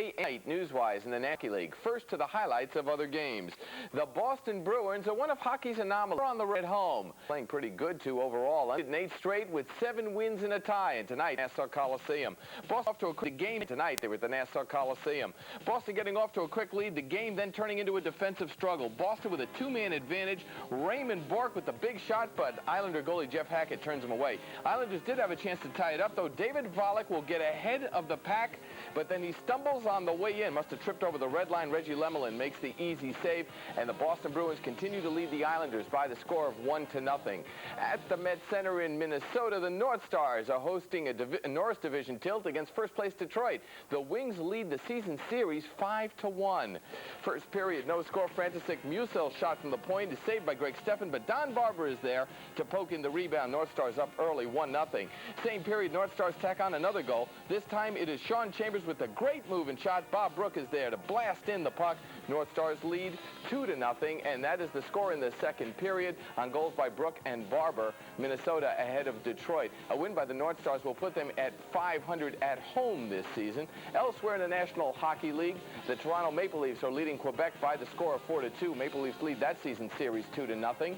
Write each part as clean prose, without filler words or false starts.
Day 8 news-wise in the National League. First to the highlights of other games. The Boston Bruins are one of hockey's anomalies. They're on the road at home. Playing pretty good, too, overall. An 8 straight with 7 wins and a tie. And tonight, Nassau Coliseum. Boston off to a quick game tonight. They were at the Nassau Coliseum. Boston getting off to a quick lead. The game then turning into a defensive struggle. Boston with a 2-man advantage. Raymond Bourque with the big shot, but Islander goalie Jeff Hackett turns him away. Islanders did have a chance to tie it up, though. David Volek will get ahead of the pack, but then he stumbles on the way in. Must have tripped over the red line. Reggie Lemelin makes the easy save, and the Boston Bruins continue to lead the Islanders by the score of 1-0. At the Met Center in Minnesota, the North Stars are hosting a Norris Division tilt against first-place Detroit. The Wings lead the season series 5-1. First period, no score. Frantisek Musil shot from the point is saved by Greg Steffen, but Don Barber is there to poke in the rebound. North Stars up early, 1-0. Same period, North Stars tack on another goal. This time it is Sean Chambers with a great move and shot. Bob Brook is there to blast in the puck. North Stars lead 2-0, and that is the score in the second period on goals by Brook and Barber. Minnesota ahead of Detroit. A win by the North Stars will put them at .500 at home this season. Elsewhere in the National Hockey League, the Toronto Maple Leafs are leading Quebec by the score of 4-2. Maple Leafs lead that season series 2-0.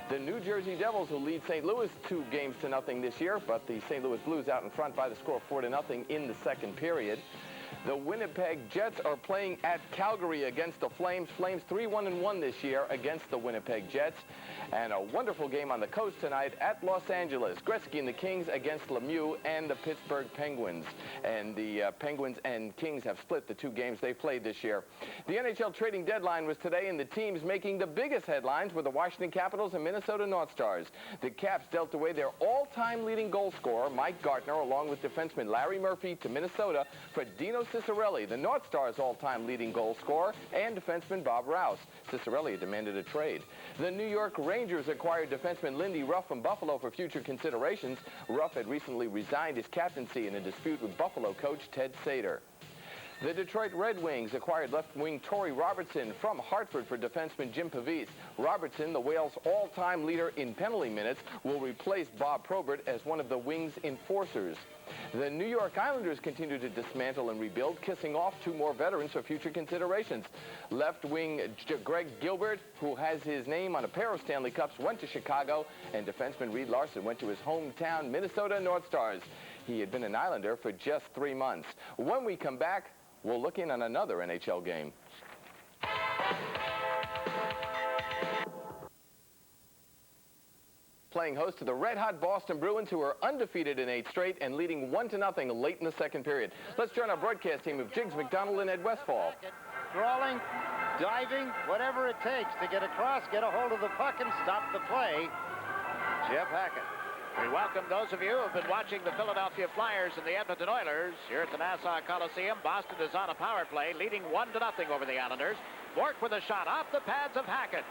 The New Jersey Devils will lead St. Louis 2-0 this year, but the St. Louis Blues out in front by the score of 4-0 in the second period. The Winnipeg Jets are playing at Calgary against the Flames. Flames 3-1-1 this year against the Winnipeg Jets. And a wonderful game on the coast tonight at Los Angeles. Gretzky and the Kings against Lemieux and the Pittsburgh Penguins. And the Penguins and Kings have split the 2 games they played this year. The NHL trading deadline was today, and the teams making the biggest headlines were the Washington Capitals and Minnesota North Stars. The Caps dealt away their all-time leading goal scorer, Mike Gartner, along with defenseman Larry Murphy to Minnesota for Dino Ciccarelli, the North Stars' all-time leading goal scorer, and defenseman Bob Rouse. Ciccarelli demanded a trade. The New York Rangers acquired defenseman Lindy Ruff from Buffalo for future considerations. Ruff had recently resigned his captaincy in a dispute with Buffalo coach Ted Sater. The Detroit Red Wings acquired left wing Torrey Robertson from Hartford for defenseman Jim Pavis. Robertson, the Wales' all-time leader in penalty minutes, will replace Bob Probert as one of the Wings' enforcers. The New York Islanders continue to dismantle and rebuild, kissing off 2 more veterans for future considerations. Left wing Greg Gilbert, who has his name on a pair of Stanley Cups, went to Chicago, and defenseman Reed Larson went to his hometown Minnesota North Stars. He had been an Islander for just 3 months. When we come back, we'll look in on another NHL game. Playing host to the red-hot Boston Bruins, who are undefeated in 8 straight and leading 1-0 late in the second period. Let's join our broadcast team of Jiggs McDonald and Ed Westfall. Crawling, diving, whatever it takes to get across, get a hold of the puck, and stop the play. Jeff Hackett. We welcome those of you who have been watching the Philadelphia Flyers and the Edmonton Oilers here at the Nassau Coliseum. Boston is on a power play, leading 1-0 over the Islanders. Bourque with a shot off the pads of Hackett.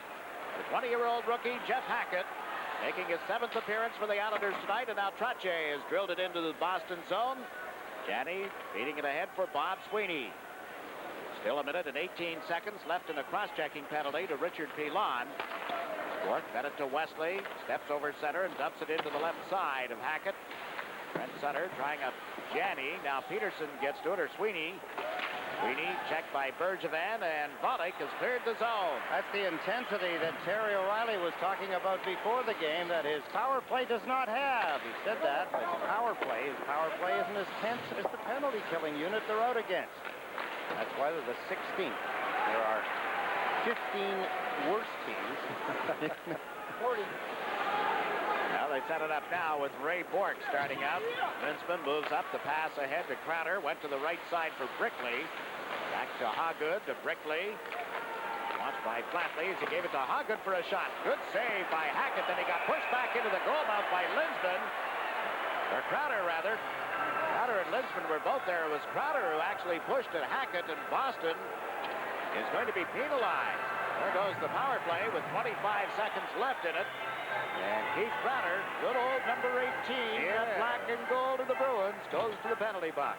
The 20-year-old rookie, Jeff Hackett, making his 7th appearance for the Islanders tonight, and now Trottier has drilled it into the Boston zone. Janney feeding it ahead for Bob Sweeney. Still 1 minute and 18 seconds left in a cross-checking penalty to Richard Pilon. Bourque fed it to Wesley, steps over center and dumps it into the left side of Hackett. Brent Sutter trying a Janney. Now Peterson gets to it, or Sweeney. Sweeney checked by Bergevin, and Volek has cleared the zone. That's the intensity that Terry O'Reilly was talking about before the game that his power play does not have. He said that, but his power play isn't as tense as the penalty killing unit they're out against. That's why they're the 16th. There are 15 worse teams. 40. Now they set it up now with Ray Bourque starting out. Linsman moves up the pass ahead to Crowder. Went to the right side for Brickley. Back to Hoggood to Brickley. Watched by Flatley as he gave it to Hoggood for a shot. Good save by Hackett. Then he got pushed back into the goal mouth by Linsman. Or Crowder, rather. Crowder and Linsman were both there. It was Crowder who actually pushed at Hackett, and Boston is going to be penalized. There goes the power play with 25 seconds left in it. And Keith Crowder, good old number 18, that black and gold of the Bruins, goes to the penalty box.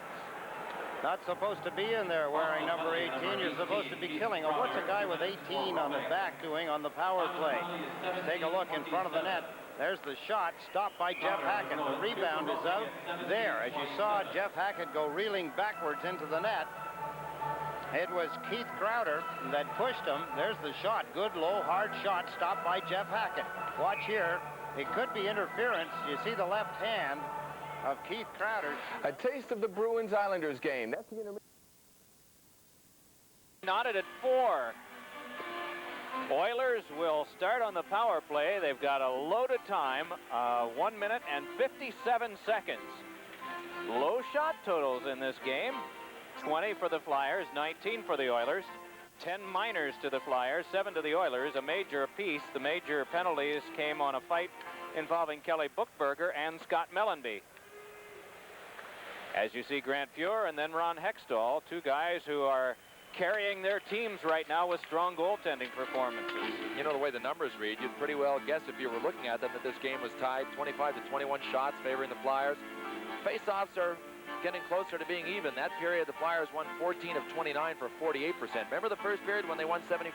Not supposed to be in there wearing number 18. You're supposed to be killing. Or what's a guy with 18 on his back doing on the power play? Let's take a look in front of the net. There's the shot, stopped by Jeff Hackett. The rebound is out there. As you saw Jeff Hackett go reeling backwards into the net. It was Keith Crowder that pushed him. There's the shot. Good, low, hard shot stopped by Jeff Hackett. Watch here. It could be interference. You see the left hand of Keith Crowder. A taste of the Bruins-Islanders game. That's the intermission. Knotted at 4. Oilers will start on the power play. They've got a load of time, 1 minute and 57 seconds. Low shot totals in this game. 20 for the Flyers, 19 for the Oilers. 10 minors to the Flyers, 7 to the Oilers, a major apiece. The major penalties came on a fight involving Kelly Buchberger and Scott Mellenby. As you see, Grant Fuhr and then Ron Hextall, two guys who are carrying their teams right now with strong goaltending performances. You know, the way the numbers read, you'd pretty well guess if you were looking at them that this game was tied 25 to 21 shots favoring the Flyers. Face-offs are getting closer to being even. That period, the Flyers won 14 of 29 for 48%. Remember the first period when they won 75%?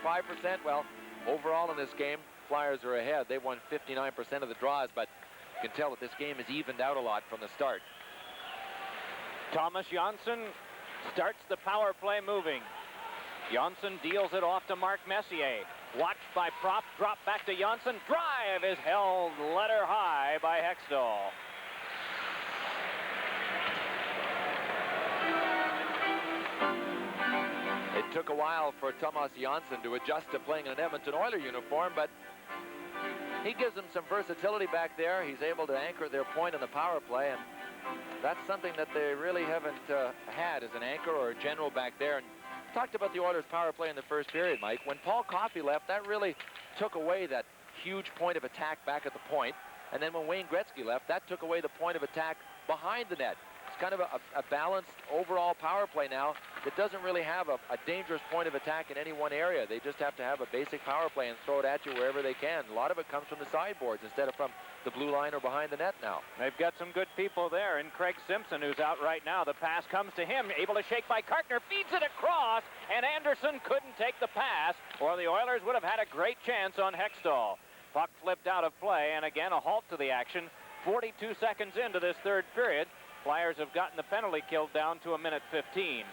Well, overall in this game, Flyers are ahead. They won 59% of the draws, but you can tell that this game is evened out a lot from the start. Thomas Johnsson starts the power play moving. Johnsson deals it off to Mark Messier. Watched by Prop, drop back to Johnsson. Drive is held letter high by Hextall. It took a while for Thomas Johnsson to adjust to playing in an Edmonton Oilers uniform, but he gives them some versatility back there. He's able to anchor their point on the power play, and that's something that they really haven't had as an anchor or a general back there. And talked about the Oilers power play in the first period, Mike. When Paul Coffey left, that really took away that huge point of attack back at the point. And then when Wayne Gretzky left, that took away the point of attack behind the net. It's kind of a balanced overall power play now that doesn't really have a dangerous point of attack in any one area. They just have to have a basic power play and throw it at you wherever they can. A lot of it comes from the sideboards instead of from the blue line or behind the net now. They've got some good people there, and Craig Simpson, who's out right now. The pass comes to him, able to shake by Kartner, feeds it across, and Anderson couldn't take the pass, or the Oilers would have had a great chance on Hextall. Puck flipped out of play, and again a halt to the action. 42 seconds into this third period. Flyers have gotten the penalty kill down to 1:15.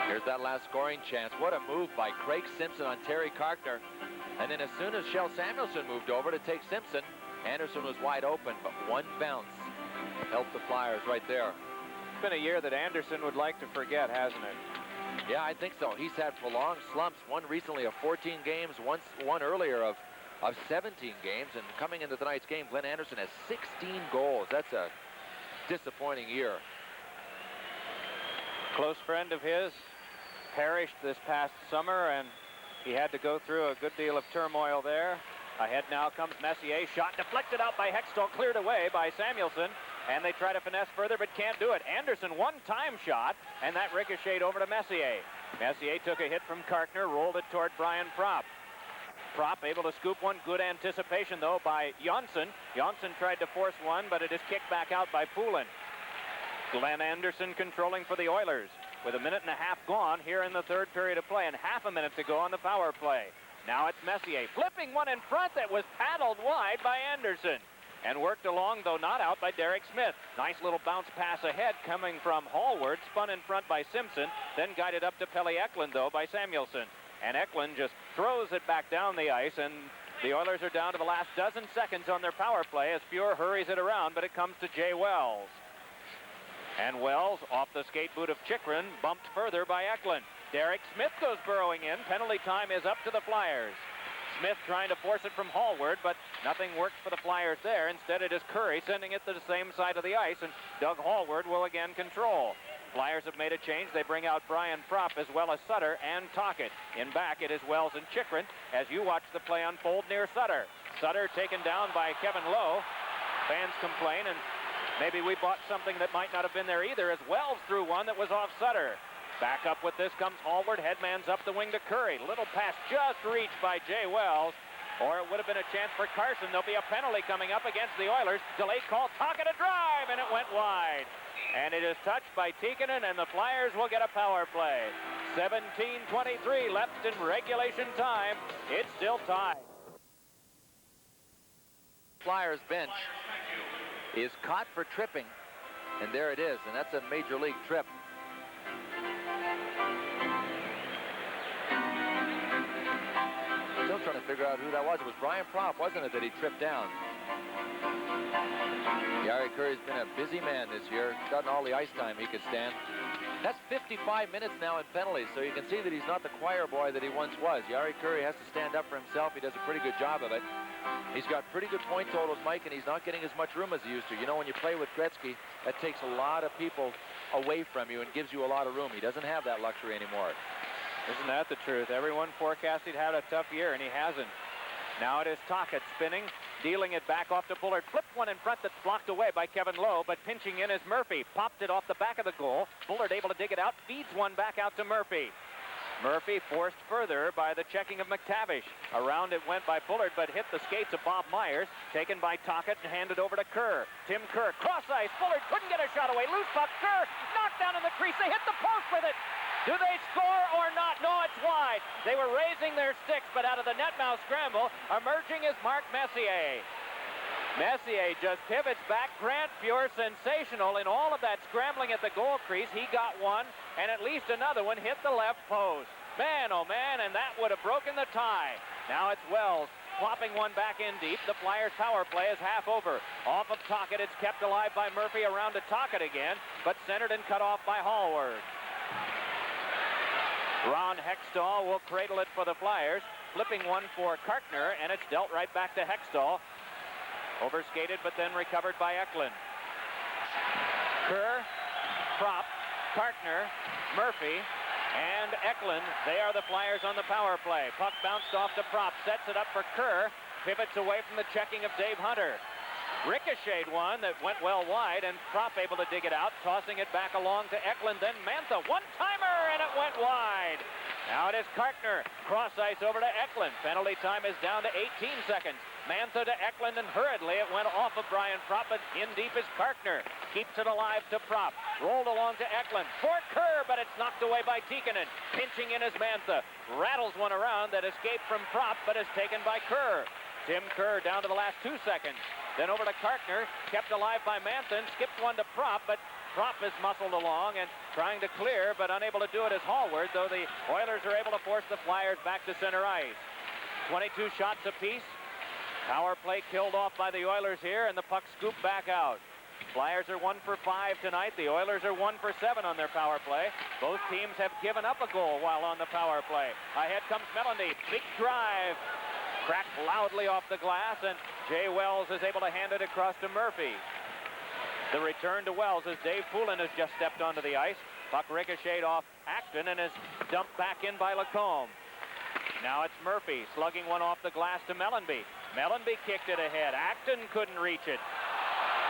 Here's that last scoring chance. What a move by Craig Simpson on Terry Kartner. And then as soon as Shel Samuelson moved over to take Simpson, Anderson was wide open, but one bounce helped the Flyers right there. It's been a year that Anderson would like to forget, hasn't it? Yeah, I think so. He's had prolonged slumps, one recently of 14 games, one earlier of 17 games, and coming into tonight's game, Glenn Anderson has 16 goals. That's a disappointing year. Close friend of his perished this past summer, and he had to go through a good deal of turmoil there. Ahead now comes Messier. Shot deflected out by Hextall, cleared away by Samuelson, and they try to finesse further but can't do it. Anderson one-time shot, and that ricocheted over to Messier. Messier took a hit from Kartner, rolled it toward Brian Prop. Prop able to scoop one. Good anticipation, though, by Johnsson. Johnsson tried to force one, but it is kicked back out by Poulin. Glenn Anderson controlling for the Oilers with a minute and a half gone here in the third period of play and half a minute to go on the power play. Now it's Messier flipping one in front that was paddled wide by Anderson and worked along, though not out, by Derek Smith. Nice little bounce pass ahead coming from Hallward, spun in front by Simpson, then guided up to Pelle Eklund, though, by Samuelson. And Eklund just throws it back down the ice, and the Oilers are down to the last dozen seconds on their power play as Fuhr hurries it around, but it comes to Jay Wells. And Wells, off the skate boot of Chychrun, bumped further by Eklund. Derek Smith goes burrowing in. Penalty time is up to the Flyers. Smith trying to force it from Hallward, but nothing worked for the Flyers there. Instead, it is Curry sending it to the same side of the ice, and Doug Hallward will again control. Flyers have made a change. They bring out Brian Prop as well as Sutter and Tocchet. In back, it is Wells and Chychrun as you watch the play unfold near Sutter. Sutter taken down by Kevin Lowe. Fans complain, and maybe we bought something that might not have been there either, as Wells threw one that was off Sutter. Back up with this comes Hallward. Headman's up the wing to Curry. Little pass just reached by Jay Wells, or it would have been a chance for Carson. There'll be a penalty coming up against the Oilers. Delay call, Tocchet a drive, and it went wide. And it is touched by Tikkanen, and the Flyers will get a power play. 17:23 left in regulation time. It's still tied. Flyers bench is caught for tripping And there it is, and that's a major league trip. Still trying to figure out who that was. It was Brian Propp, wasn't it, that he tripped down? Gary Curry's been a busy man this year. Gotten all the ice time he could stand. That's 55 minutes now in penalties, so you can see that he's not the choir boy that he once was. Gary Curry has to stand up for himself. He does a pretty good job of it. He's got pretty good point totals, Mike, and he's not getting as much room as he used to. You know, when you play with Gretzky, that takes a lot of people away from you and gives you a lot of room. He doesn't have that luxury anymore. Isn't that the truth? Everyone forecasted he'd had a tough year, and he hasn't. Now it is Tocchet spinning, dealing it back off to Bullard. Flipped one in front that's blocked away by Kevin Lowe, but pinching in is Murphy. Popped it off the back of the goal. Bullard able to dig it out, feeds one back out to Murphy. Murphy forced further by the checking of McTavish. Around it went by Bullard, but hit the skates of Bob Myers. Taken by Tocchet and handed over to Kerr. Tim Kerr, cross ice. Bullard couldn't get a shot away. Loose puck. Kerr knocked down in the crease. They hit the post with it. Do they score or not? No, it's wide. They were raising their sticks, but out of the net mouth scramble, emerging is Mark Messier. Messier just pivots back. Grant Fuhr, sensational in all of that scrambling at the goal crease. He got one, and at least another one hit the left post. Man, oh man, and that would have broken the tie. Now it's Wells plopping one back in deep. The Flyers' power play is half over. Off of Tocchet, it's kept alive by Murphy. Around to Tocchet again, but centered and cut off by Hallward. Ron Hextall will cradle it for the Flyers. Flipping one for Kartner, and it's dealt right back to Hextall. Overskated, but then recovered by Eklund. Kerr, Propp, Kartner, Murphy, and Eklund. They are the Flyers on the power play. Puck bounced off to Propp, sets it up for Kerr. Pivots away from the checking of Dave Hunter. Ricocheted one that went well wide, and Propp able to dig it out, tossing it back along to Eklund, then Mantha. One-timer, and it went wide. Now it is Kartner. Cross ice over to Eklund. Penalty time is down to 18 seconds. Mantha to Eklund, and hurriedly it went off of Brian Propp, but in deep is Kartner. Keeps it alive to Propp. Rolled along to Eklund. For Kerr, but it's knocked away by Tikkanen. Pinching in is Mantha. Rattles one around that escaped from Propp, but is taken by Kerr. Tim Kerr down to the last 2 seconds. Then over to Kartner, kept alive by Mantha, skipped one to Propp, but Propp is muscled along and trying to clear, but unable to do it as Hallward, though the Oilers are able to force the Flyers back to center ice. 22 shots apiece. Power play killed off by the Oilers here, and the puck scooped back out. Flyers are 1 for 5 tonight. The Oilers are 1 for 7 on their power play. Both teams have given up a goal while on the power play. Ahead comes Melanie. Big drive. Cracked loudly off the glass, and Jay Wells is able to hand it across to Murphy. The return to Wells as Dave Poulin has just stepped onto the ice. Puck ricocheted off Acton and is dumped back in by Lacombe. Now it's Murphy slugging one off the glass to Mellenby. Mellenby kicked it ahead. Acton couldn't reach it.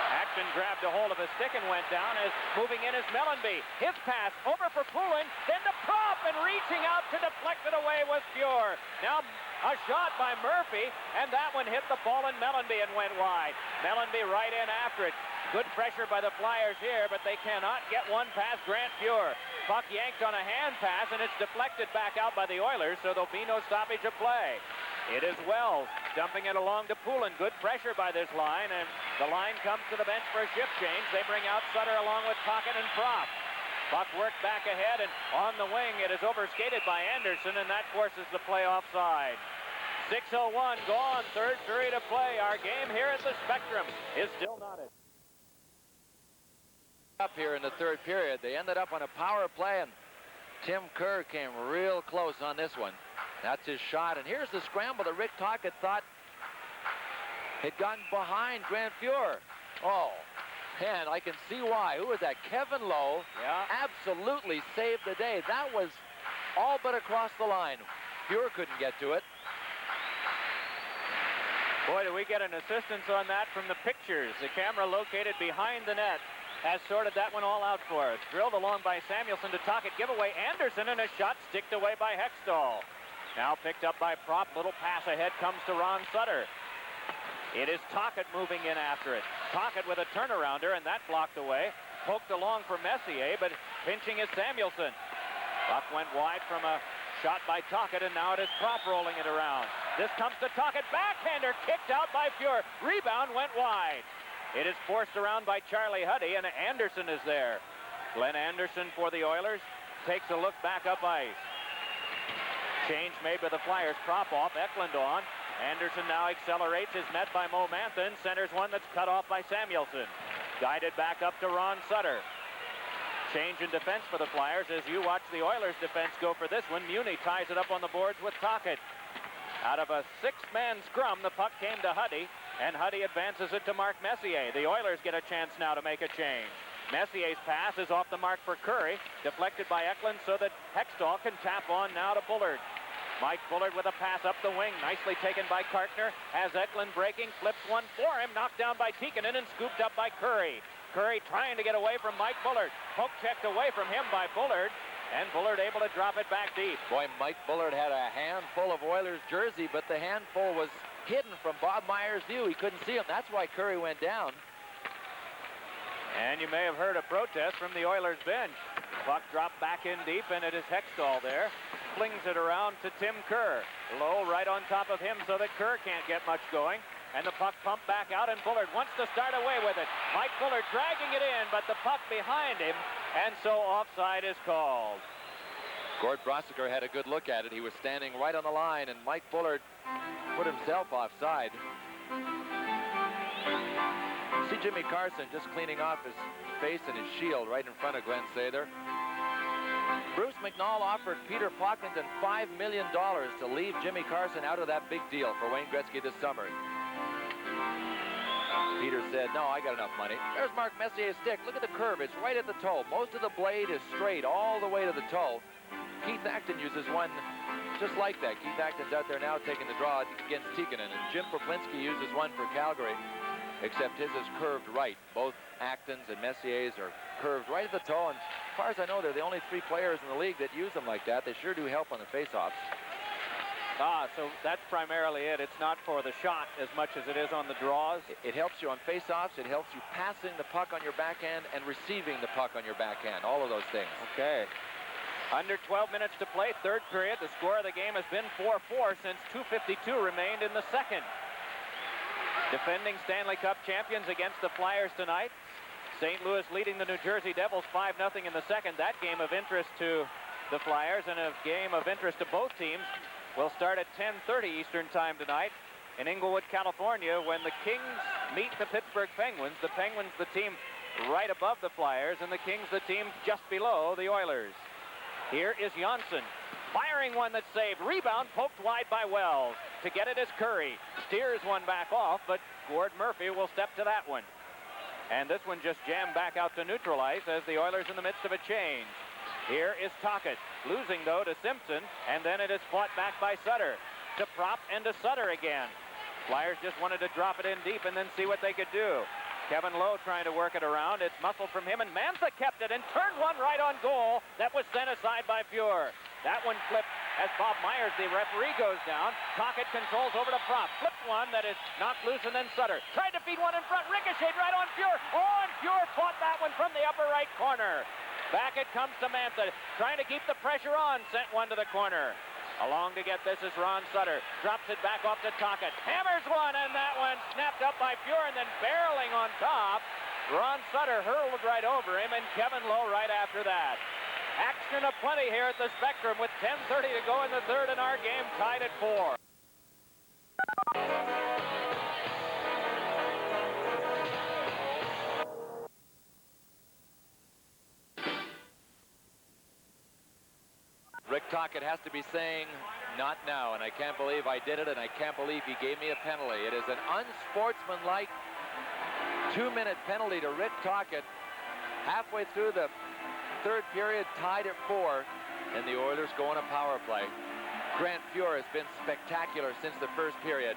Acton grabbed a hold of a stick and went down as moving in is Mellenby. His pass over for Poulin, then to Propp, and reaching out to deflect it away was Fuhr. Now a shot by Murphy, and that one hit the ball in Mellenby and went wide. Mellenby right in after it. Good pressure by the Flyers here, but they cannot get one past Grant Fuhr. Puck yanked on a hand pass, and it's deflected back out by the Oilers, so there'll be no stoppage of play. It is Wells dumping it along to Poulin. Good pressure by this line, and the line comes to the bench for a shift change. They bring out Sutter along with Tocchet and Propp. Puck worked back ahead, and on the wing it is overskated by Anderson, and that forces the play offside. 6:01 gone, third period of play. Our game here at the Spectrum is still knotted. Up here in the third period, they ended up on a power play, and Tim Kerr came real close on this one. That's his shot, and here's the scramble that Rick Tocchet thought had gotten behind Grant Fuhr. Oh, man, I can see why. Who was that? Kevin Lowe. Yeah. Absolutely saved the day. That was all but across the line. Fuhr couldn't get to it. Boy, do we get an assistance on that from the pictures. The camera located behind the net has sorted that one all out for us. Drilled along by Samuelson to Tocchet. Giveaway Anderson, and a shot sticked away by Hextall. Now picked up by Propp. Little pass ahead comes to Ron Sutter. It is Tocchet moving in after it. Tocchet with a turnarounder, and that blocked away. Poked along for Messier, but pinching is Samuelson. Puck went wide from a shot by Tocchet, and now it is Propp rolling it around. This comes to Tocchet. Backhander kicked out by Fuhr. Rebound went wide. It is forced around by Charlie Huddy, and Anderson is there. Glenn Anderson for the Oilers takes a look back up ice. Change made by the Flyers. Prop off. Eklund on. Anderson now accelerates. Is met by Mo Manthan. Centers one that's cut off by Samuelson. Guided back up to Ron Sutter. Change in defense for the Flyers as you watch the Oilers defense go for this one. Muni ties it up on the boards with Tocchet. Out of a six-man scrum, the puck came to Huddy, and Huddy advances it to Mark Messier. The Oilers get a chance now to make a change. Messier's pass is off the mark for Curry, deflected by Eklund so that Hextall can tap on now to Bullard. Mike Bullard with a pass up the wing, nicely taken by Kartner. Has Eklund breaking, flips one for him, knocked down by Tikkanen and scooped up by Curry. Curry trying to get away from Mike Bullard. Poke checked away from him by Bullard, and Bullard able to drop it back deep. Boy, Mike Bullard had a handful of Oilers jersey, but the handful was hidden from Bob Meyer's view. He couldn't see him. That's why Curry went down. And you may have heard a protest from the Oilers bench. Puck dropped back in deep, and it is Hextall there. Flings it around to Tim Kerr. Low right on top of him so that Kerr can't get much going. And the puck pumped back out, and Bullard wants to start away with it. Mike Bullard dragging it in, but the puck behind him, and so offside is called. Gord Brossiger had a good look at it. He was standing right on the line, and Mike Bullard put himself offside. See Jimmy Carson just cleaning off his face and his shield right in front of Glenn Sather. Bruce McNall offered Peter Pocklington $5 million to leave Jimmy Carson out of that big deal for Wayne Gretzky this summer. Peter said, no, I got enough money. There's Mark Messier's stick. Look at the curve. It's right at the toe. Most of the blade is straight all the way to the toe. Keith Acton uses one just like that. Keith Acton's out there now taking the draw against Tikkanen. And Jim Poplinski uses one for Calgary, except his is curved right. Both Acton's and Messier's are curved right at the toe. And as far as I know, they're the only three players in the league that use them like that. They sure do help on the faceoffs. So that's primarily it. It's not for the shot as much as it is on the draws. It helps you on faceoffs. It helps you passing the puck on your backhand and receiving the puck on your backhand. All of those things. Okay. Under 12 minutes to play, third period. The score of the game has been 4-4 since 2:52 remained in the second. Defending Stanley Cup champions against the Flyers tonight. St. Louis leading the New Jersey Devils 5-0 in the second. That game of interest to the Flyers and a game of interest to both teams will start at 10:30 Eastern time tonight in Inglewood, California, when the Kings meet the Pittsburgh Penguins. The Penguins, the team right above the Flyers, and the Kings, the team just below the Oilers. Here is Janssen, firing one that's saved. Rebound poked wide by Wells. To get it is Curry. Steers one back off, but Gord Murphy will step to that one. And this one just jammed back out to neutral ice as the Oilers in the midst of a change. Here is Tocchet, losing though to Simpson, and then it is fought back by Sutter. To Prop and to Sutter again. Flyers just wanted to drop it in deep and then see what they could do. Kevin Lowe trying to work it around. It's muscle from him, and Mantha kept it and turned one right on goal. That was sent aside by Fuhr. That one flipped as Bob Myers, the referee, goes down. Tocchet controls over to Prop. Flipped one that is knocked loose, and then Sutter tried to feed one in front. Ricocheted right on Fuhr. Oh, and Fuhr fought that one from the upper right corner. Back it comes to Mantha, trying to keep the pressure on. Sent one to the corner. Along to get this is Ron Sutter. Drops it back off to Tocchet. Hammers one, and that one snapped up by Fuhr, and then barreling on top. Ron Sutter hurled right over him, and Kevin Lowe right after that. Action aplenty here at the Spectrum with 10:30 to go in the third, and our game tied at 4. Rick Tocchet has to be saying, not now, and I can't believe I did it, and I can't believe he gave me a penalty. It is an unsportsmanlike 2-minute penalty to Rick Tocchet. Halfway through the third period, tied at 4, and the Oilers go on a power play. Grant Fuhr has been spectacular since the first period.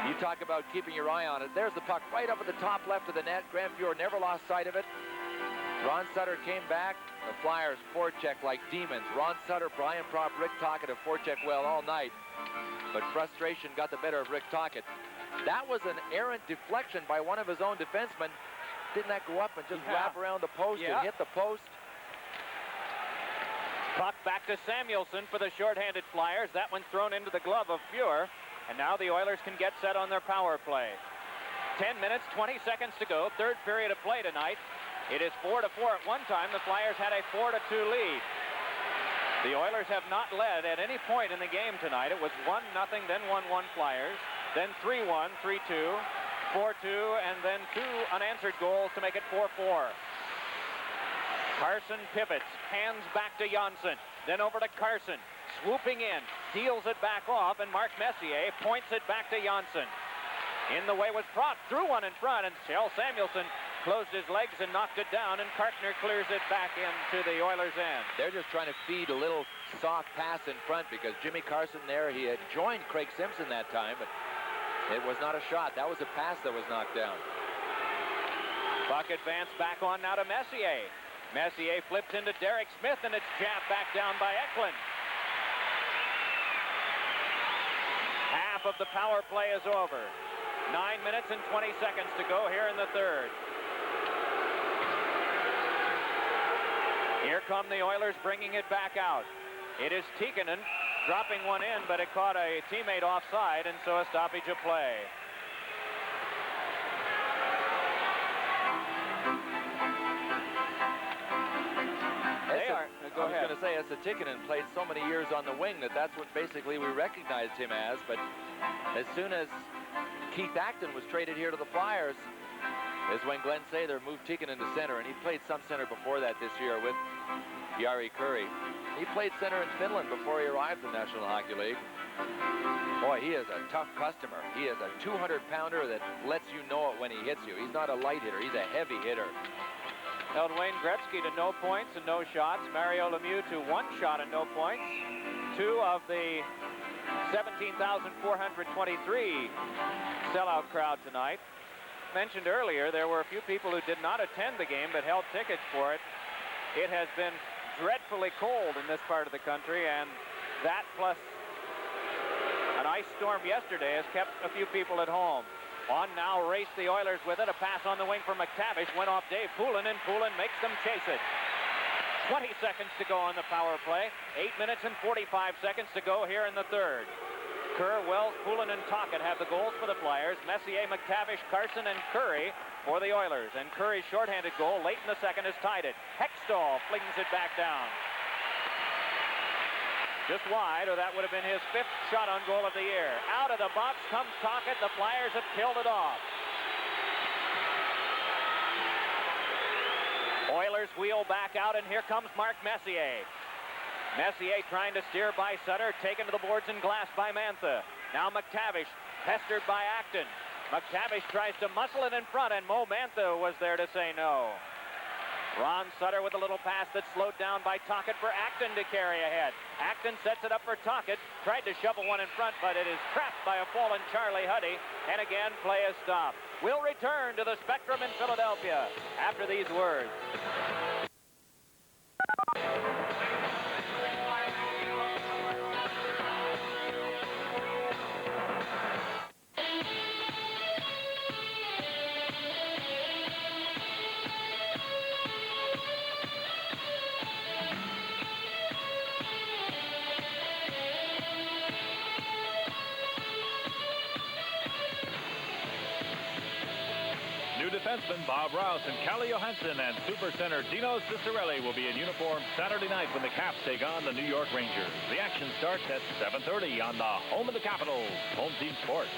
You talk about keeping your eye on it. There's the puck right up at the top left of the net. Grant Fuhr never lost sight of it. Ron Sutter came back. The Flyers forecheck like demons. Ron Sutter, Brian Prop, Rick Tocchet have forechecked well all night, but frustration got the better of Rick Tocchet. That was an errant deflection by one of his own defensemen. Didn't that go up and just wrap around the post and hit the post? Puck back to Samuelson for the shorthanded Flyers. That one thrown into the glove of Fuhr. And now the Oilers can get set on their power play. 10 minutes, 20 seconds to go. Third period of play tonight. It is 4-4 at one time. The Flyers had a 4-2 lead. The Oilers have not led at any point in the game tonight. It was 1-0, then 1-1 Flyers, then 3-1, 3-2, 4-2, and then 2 unanswered goals to make it 4-4. Carson pivots, hands back to Janssen, then over to Carson, swooping in, deals it back off, and Mark Messier points it back to Janssen. In the way was Propp, threw one in front, and Kjell Samuelsson closed his legs and knocked it down, and Kartner clears it back into the Oilers' end. They're just trying to feed a little soft pass in front because Jimmy Carson there, he had joined Craig Simpson that time, but it was not a shot. That was a pass that was knocked down. Puck advanced back on now to Messier. Messier flips into Derek Smith, and it's jabbed back down by Eklund. Half of the power play is over. 9 minutes and 20 seconds to go here in the third. Here come the Oilers bringing it back out. It is Tikkanen dropping one in, but it caught a teammate offside, and so a stoppage of play. I was going to say, Esa Tikkanen played so many years on the wing that's what basically we recognized him as, but as soon as Keith Acton was traded here to the Flyers is when Glenn Sather moved Tikkanen to center, and he played some center before that this year with Jari Kurri. He played center in Finland before he arrived in the National Hockey League. Boy, he is a tough customer. He is a 200-pounder that lets you know it when he hits you. He's not a light hitter. He's a heavy hitter. Held Wayne Gretzky to no points and no shots. Mario Lemieux to 1 shot and no points. 2 of the 17,423 sellout crowd tonight. Mentioned earlier, there were a few people who did not attend the game but held tickets for it. It has been dreadfully cold in this part of the country, and that plus an ice storm yesterday has kept a few people at home. On now, race the Oilers with it. A pass on the wing for McTavish. Went off Dave Poulin, and Poulin makes them chase it. 20 seconds to go on the power play. 8 minutes and 45 seconds to go here in the third. Kerr, Wells, Poulin, and Tocchet have the goals for the Flyers. Messier, McTavish, Carson, and Kurri for the Oilers. And Curry's shorthanded goal late in the second has tied it. Hextall flings it back down. Just wide, or that would have been his 5th shot on goal of the year. Out of the box comes Tocchet. The Flyers have killed it off. Oilers wheel back out, and here comes Mark Messier. Messier trying to steer by Sutter, taken to the boards and glass by Mantha. Now McTavish, pestered by Acton. McTavish tries to muscle it in front, and Mo Mantha was there to say no. Ron Sutter with a little pass that's slowed down by Tocchet for Acton to carry ahead. Acton sets it up for Tocchet, tried to shovel one in front, but it is trapped by a fallen Charlie Huddy, and again play is stopped. We'll return to the Spectrum in Philadelphia after these words. Defenseman Bob Rouse and Calle Johansson and super center Dino Ciccarelli will be in uniform Saturday night when the Caps take on the New York Rangers. The action starts at 7:30 on the home of the Capitals, Home Team Sports.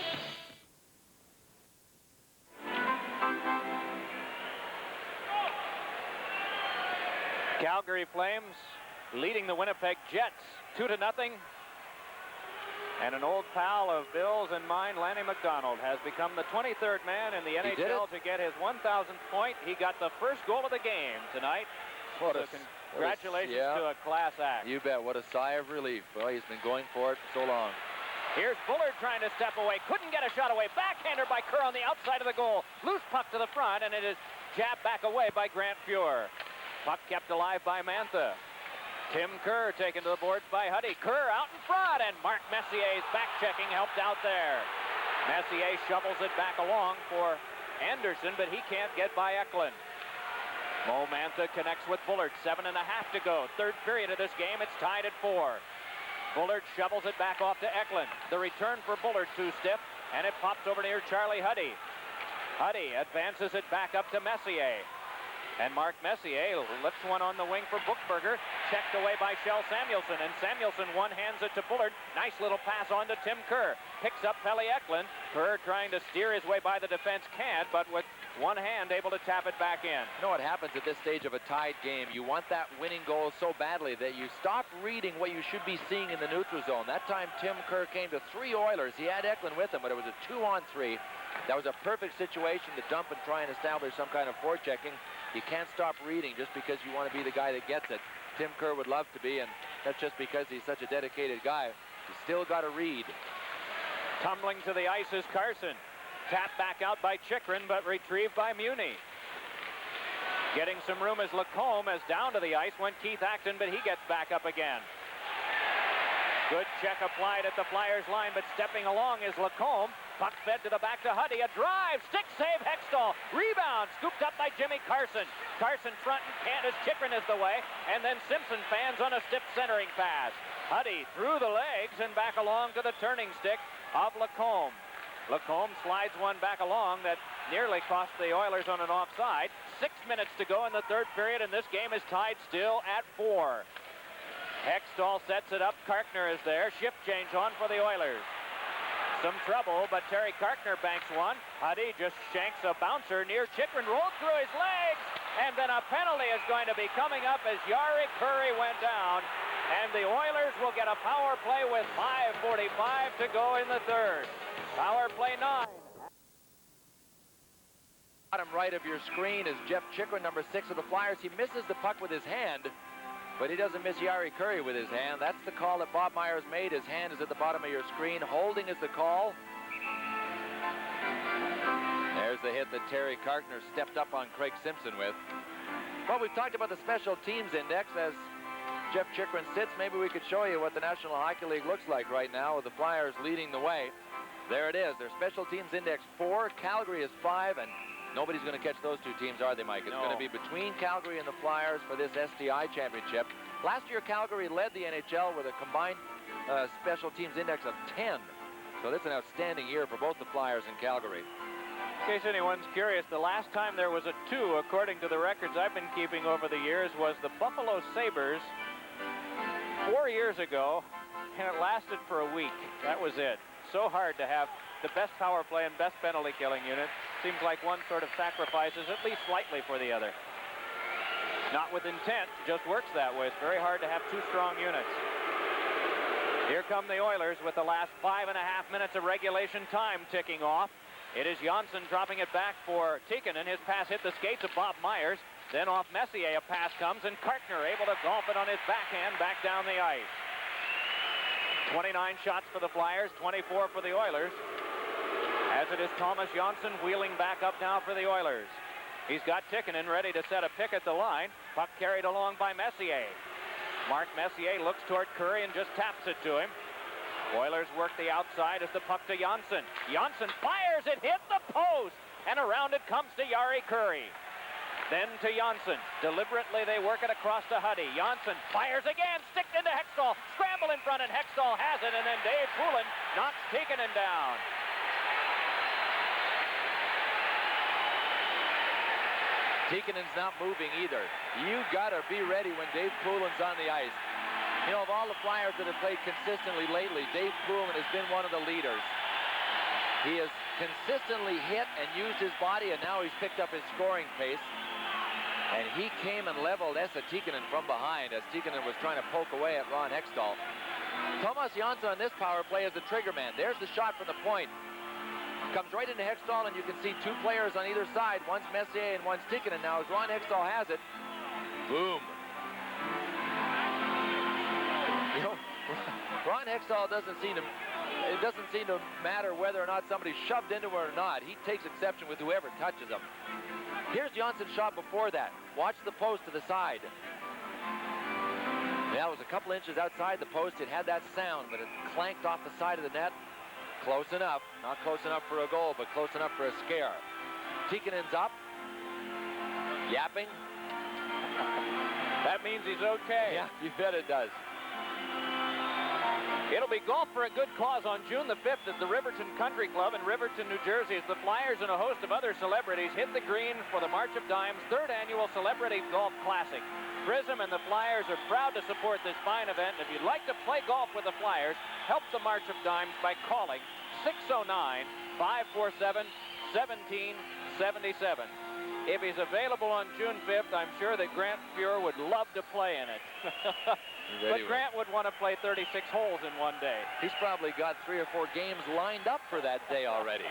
Calgary Flames leading the Winnipeg Jets 2-0. And an old pal of Bill's and mine, Lanny McDonald, has become the 23rd man in the NHL to get his 1,000th point. He got the first goal of the game tonight. Congratulations to a class act. You bet. What a sigh of relief. Well, he's been going for it for so long. Here's Bullard trying to step away. Couldn't get a shot away. Backhander by Kerr on the outside of the goal. Loose puck to the front, and it is jabbed back away by Grant Fuhr. Puck kept alive by Mantha. Tim Kerr taken to the boards by Huddy. Kerr out in front, and Mark Messier's back-checking helped out there. Messier shovels it back along for Anderson, but he can't get by Eklund. Mo Mantha connects with Bullard. 7.5 to go. Third period of this game. It's tied at 4. Bullard shovels it back off to Eklund. The return for Bullard too stiff, and it pops over near Charlie Huddy. Huddy advances it back up to Messier. And Mark Messier lifts one on the wing for Buchberger. Checked away by Shell Samuelson. And Samuelson one-hands it to Bullard. Nice little pass on to Tim Kerr. Picks up Pelle Eklund. Kerr trying to steer his way by the defense. Can't, but with one hand able to tap it back in. You know what happens at this stage of a tied game? You want that winning goal so badly that you stop reading what you should be seeing in the neutral zone. That time Tim Kerr came to 3 Oilers. He had Eklund with him, but it was a 2-on-3. That was a perfect situation to dump and try and establish some kind of forechecking. You can't stop reading just because you want to be the guy that gets it. Tim Kerr would love to be, and that's just because he's such a dedicated guy. He's still got to read. Tumbling to the ice is Carson. Tapped back out by Chychrun, but retrieved by Muni. Getting some room as Lacombe, as down to the ice went Keith Acton, but he gets back up again. Good check applied at the Flyers line, but stepping along is Lacombe. Puck fed to the back to Huddy. A drive. Stick save Hextall. Rebound. Scooped up by Jimmy Carson. Carson front and can't as Chychrun is the way. And then Simpson fans on a stiff centering pass. Huddy through the legs and back along to the turning stick of Lacombe. Lacombe slides one back along that nearly cost the Oilers on an offside. 6 minutes to go in the third period, and this game is tied still at 4. Hextall sets it up. Karkner is there. Shift change on for the Oilers. Some trouble, but Terry Karkner banks one. Huddy just shanks a bouncer near Chychrun. Rolled through his legs. And then a penalty is going to be coming up as Jari Kurri went down. And the Oilers will get a power play with 5:45 to go in the third. Power play 9. Bottom right of your screen is Jeff Chychrun, number 6 of the Flyers. He misses the puck with his hand, but he doesn't miss Jari Kurri with his hand. That's the call that Bob Myers made. His hand is at the bottom of your screen. Holding is the call. There's the hit that Terry Karkner stepped up on Craig Simpson with. Well, we've talked about the special teams index. As Jeff Chychrun sits, maybe we could show you what the National Hockey League looks like right now with the Flyers leading the way. There it is. Their special teams index 4. Calgary is 5, and nobody's going to catch those two teams, are they, Mike? It's going to be between Calgary and the Flyers for this STI championship. Last year, Calgary led the NHL with a combined special teams index of 10. So that's an outstanding year for both the Flyers and Calgary. In case anyone's curious, the last time there was a 2, according to the records I've been keeping over the years, was the Buffalo Sabres 4 years ago, and it lasted for a week. That was it. So hard to have the best power play and best penalty killing unit. Seems like one sort of sacrifices at least slightly for the other. Not with intent, just works that way. It's very hard to have 2 strong units. Here come the Oilers with the last 5.5 minutes of regulation time ticking off. It is Janssen dropping it back for Tikkanen. His pass hit the skates of Bob Myers. Then off Messier, a pass comes, and Karkner able to golf it on his backhand back down the ice. 29 shots for the Flyers, 24 for the Oilers. As it is Thomas Janssen wheeling back up now for the Oilers. He's got Tikkanen ready to set a pick at the line. Puck carried along by Messier. Mark Messier looks toward Kurri and just taps it to him. Oilers work the outside as the puck to Janssen. Janssen fires, it hit the post, and around it comes to Jari Kurri. Then to Janssen. Deliberately they work it across to Huddy. Janssen fires again, sticked into Hextall. Scramble in front, and Hextall has it, and then Dave Poulin knocks Tikkanen down. Tikkanen's not moving either. You got to be ready when Dave Poulin's on the ice. You know, of all the Flyers that have played consistently lately, Dave Poulin has been one of the leaders. He has consistently hit and used his body, and now he's picked up his scoring pace. And he came and leveled Esa Tikkanen from behind as Tikkanen was trying to poke away at Ron Hextall. Thomas Janssen on this power play is the trigger man. There's the shot from the point. Comes right into Hextall, and you can see 2 players on either side. One's Messier and one's Tikkanen. Now as Ron Hextall has it, boom. You know, Ron Hextall doesn't seem to matter whether or not somebody's shoved into him or not. He takes exception with whoever touches him. Here's Jansson's shot before that. Watch the post to the side. Yeah, it was a couple inches outside the post. It had that sound, but it clanked off the side of the net. Close enough. Not close enough for a goal, but close enough for a scare. Tikkanen's up. Yapping. That means he's okay. Yeah, you bet it does. It'll be golf for a good cause on June the 5th at the Riverton Country Club in Riverton, New Jersey, as the Flyers and a host of other celebrities hit the green for the March of Dimes' 3rd annual Celebrity Golf Classic. Prism and the Flyers are proud to support this fine event. If you'd like to play golf with the Flyers, help the March of Dimes by calling 609-547-1777. If he's available on June 5th, I'm sure that Grant Fuhr would love to play in it. But Grant would want to play 36 holes in one day. He's probably got 3 or 4 games lined up for that day already.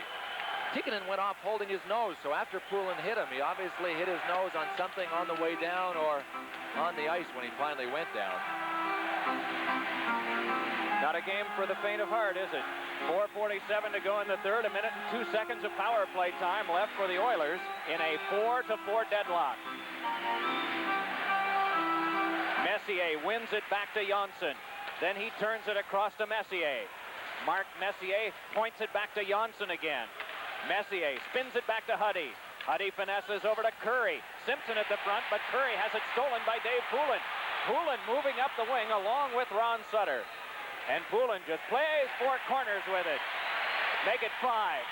Tikkanen went off holding his nose, so after Poulin hit him, he obviously hit his nose on something on the way down or on the ice when he finally went down. Not a game for the faint of heart, is it? 4:47 to go in the 3rd. 1 minute and 2 seconds of power play time left for the Oilers in a 4-4 deadlock. Messier wins it back to Janssen. Then he turns it across to Messier. Mark Messier points it back to Janssen again. Messier spins it back to Huddy. Huddy finesses over to Curry. Simpson at the front, but Curry has it stolen by Dave Poulin. Poulin moving up the wing along with Ron Sutter. And Poulin just plays 4 corners with it. Make it 5.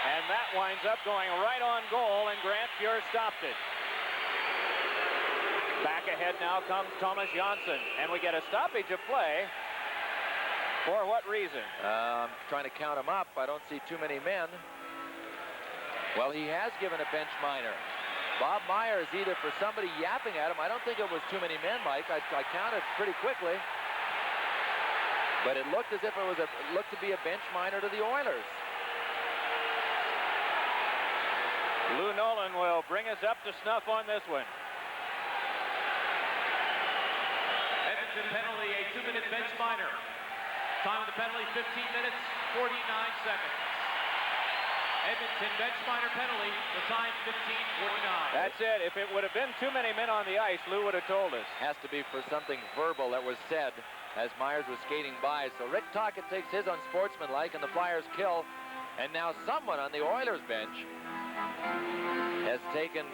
And that winds up going right on goal, and Grant Fuhr stopped it. Back ahead now comes Thomas Janssen, and we get a stoppage of play. For what reason? I'm trying to count him up. I don't see too many men. Well, he has given a bench minor. Bob Meyer is either for somebody yapping at him. I don't think it was too many men, Mike. I counted pretty quickly. But it looked as if it was looked to be a bench minor to the Oilers. Lou Nolan will bring us up to snuff on this one. Edmonton penalty, a 2-minute bench minor. Time of the penalty, 15 minutes, 49 seconds. Edmonton bench minor penalty, the time 15:49. That's it. If it would have been too many men on the ice, Lou would have told us. Has to be for something verbal that was said as Myers was skating by. So Rick Tocchet takes his unsportsmanlike, and the Flyers kill. And now someone on the Oilers bench has taken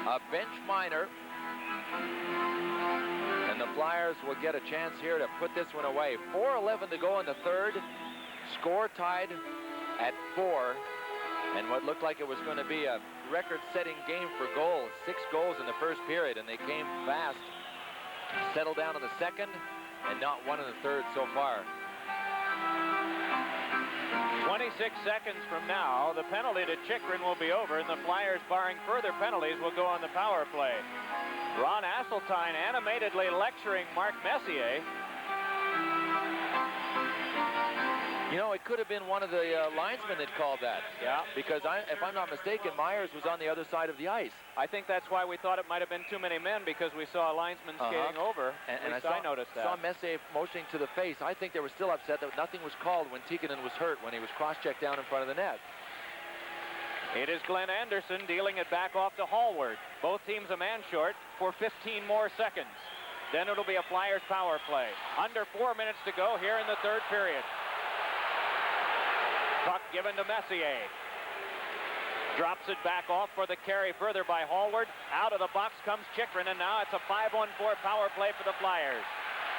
a bench minor. And the Flyers will get a chance here to put this one away. 4:11 to go in the 3rd. Score tied at 4. And what looked like it was going to be a record-setting game for goals. 6 goals in the 1st period, and they came fast. Settled down in the 2nd, and not one in the 3rd so far. 26 seconds from now, the penalty to Chychrun will be over, and the Flyers, barring further penalties, will go on the power play. Ron Asseltine animatedly lecturing Mark Messier. You know, it could have been one of the linesmen that called that. Yeah. Because if I'm not mistaken, Myers was on the other side of the ice. I think that's why we thought it might have been too many men, because we saw a linesman skating over. And I noticed that. saw Messier motioning to the face. I think they were still upset that nothing was called when Tikkanen was hurt, when he was cross-checked down in front of the net. It is Glenn Anderson dealing it back off to Hallward. Both teams a man short for 15 more seconds. Then it'll be a Flyers power play. Under 4 minutes to go here in the 3rd period. Puck given to Messier. Drops it back off for the carry further by Hallward. Out of the box comes Chychrun, and now it's a 5-on-4 power play for the Flyers.